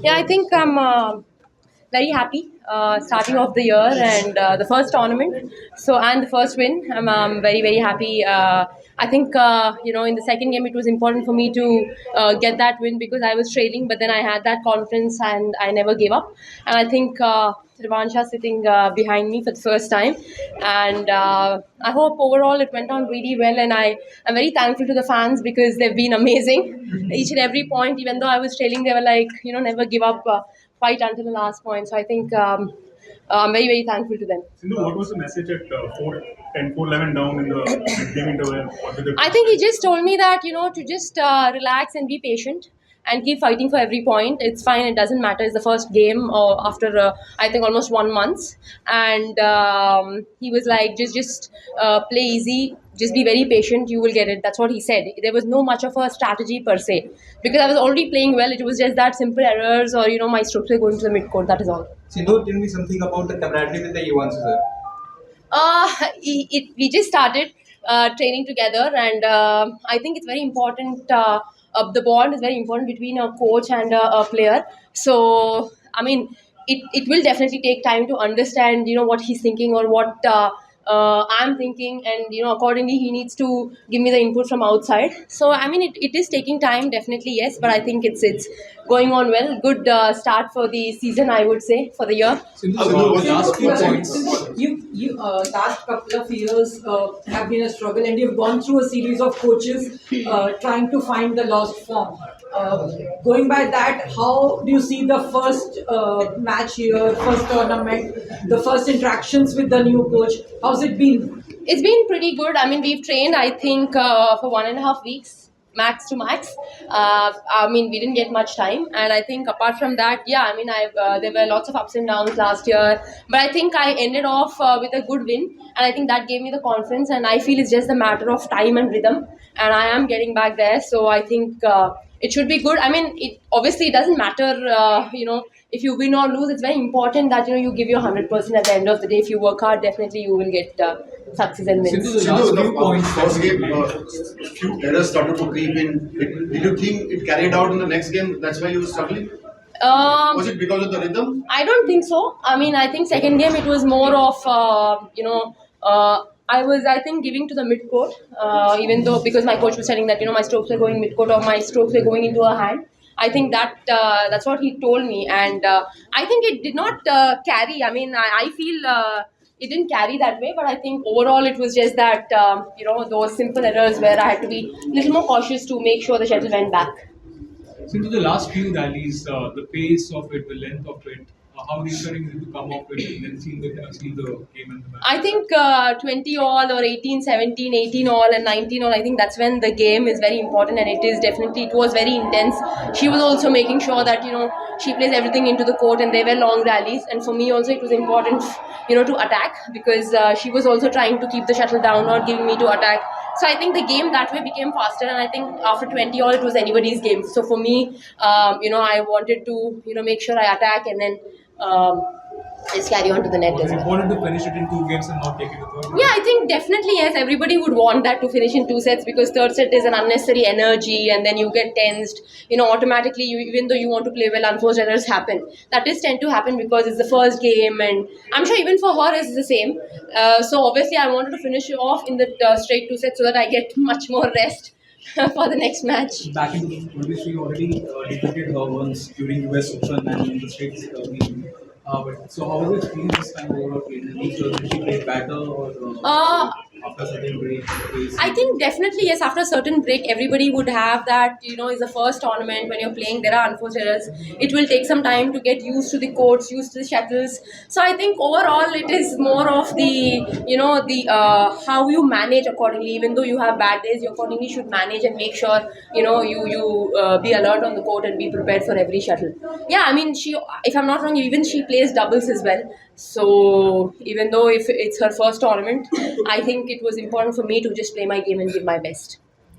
Yeah, I think I'm very happy starting off the year and the first tournament. So and the first win, I'm very happy. I think in the second game it was important for me to get that win because I was trailing, but then I had that confidence and I never gave up. And I think Revansha sitting behind me for the first time, and I hope overall it went on really well. And I'm very thankful to the fans because they've been amazing. Each and every point, even though I was trailing, they were like, never give up. Fight until the last point. So I think I'm very thankful to them. Sindhu, what was the message at 4-11 down in the mid-game interval? What did the I think he just told me that to just relax and be patient and keep fighting for every point. It's fine. It doesn't matter. It's the first game or after I think almost 1 month, and he was like, just play easy. Just be very patient. You will get it. That's what he said. There was no much of a strategy per se because I was already playing well. It was just that simple errors or my strokes were going to the mid court. That is all. Sindhu, tell me something about the camaraderie with the Yuvan sir. We just started training together, and I think it's very important. The bond is very important between a coach and a player. So, I mean, it will definitely take time to understand, what he's thinking or what I'm thinking, and accordingly, he needs to give me the input from outside. So, I mean, it is taking time, definitely yes, but I think it's going on well. Good start for the season, I would say, for the year. Last few points. You last couple of years have been a struggle, and you've gone through a series of coaches trying to find the lost form. Going by that, how do you see the first match here, first tournament, the first interactions with the new coach? How's it been? It's been pretty good. I mean, we've trained, I think, for 1.5 weeks, max to max. I mean, we didn't get much time, and I think apart from that, yeah, I mean, there were lots of ups and downs last year, but I think I ended off with a good win, and I think that gave me the confidence. And I feel it's just a matter of time and rhythm, and I am getting back there. So I think it should be good. I mean, it doesn't matter, if you win or lose. It's very important that you give your 100% at the end of the day. If you work hard, definitely you will get success and wins. Sindhu, the last few points. First game, few errors started to creep in. Did you think it carried out in the next game? That's why you were struggling? Was it because of the rhythm? I don't think so. I mean, I think second game it was more of I was, I think, giving to the mid court, even though because my coach was telling that my strokes were going mid court or my strokes were going into a hand. I think that's what he told me, and I think it did not carry. I mean, I feel it didn't carry that way, but I think overall it was just that those simple errors where I had to be a little more cautious to make sure the shuttle went back. Into the last few rallies, the pace of it, the length of it, how reassuring is it to come up with and then see the game and the match? I think 20 all or 18, 17, 18 all and 19 all, I think that's when the game is very important, and it was very intense. She was also making sure that, she plays everything into the court, and they were long rallies. And for me also it was important, to attack because she was also trying to keep the shuttle down, not giving me to attack. So I think the game that way became faster, and I think after 20 all it was anybody's game. So for me, I wanted to, make sure I attack and then just carry on to the net as well. Important to finish it in 2 games and not take it to third. Yeah, I think definitely yes. Everybody would want that to finish in 2 sets because third set is an unnecessary energy, and then you get tensed. Automatically, even though you want to play well, unforced errors happen. That is tend to happen because it's the first game, and I'm sure even for her it's the same. So obviously, I wanted to finish it off in the straight 2 sets so that I get much more rest for the next match. Back in 2023, you already defeated her once during US Open and in the States meeting. So how was it feel this time overall? Did she play better or after certain break? I think definitely yes. After a certain break, everybody would have that. It's the first tournament when you're playing. There are unforced errors. It will take some time to get used to the courts, used to the shuttles. So I think overall it is more of the how you manage accordingly. Even though you have bad days, you accordingly should manage and make sure you be alert on the court and be prepared for every shuttle. Yeah, I mean if I'm not wrong, even she plays doubles as well. So even though if it's her first tournament, I think it was important for me to just play my game and give my best.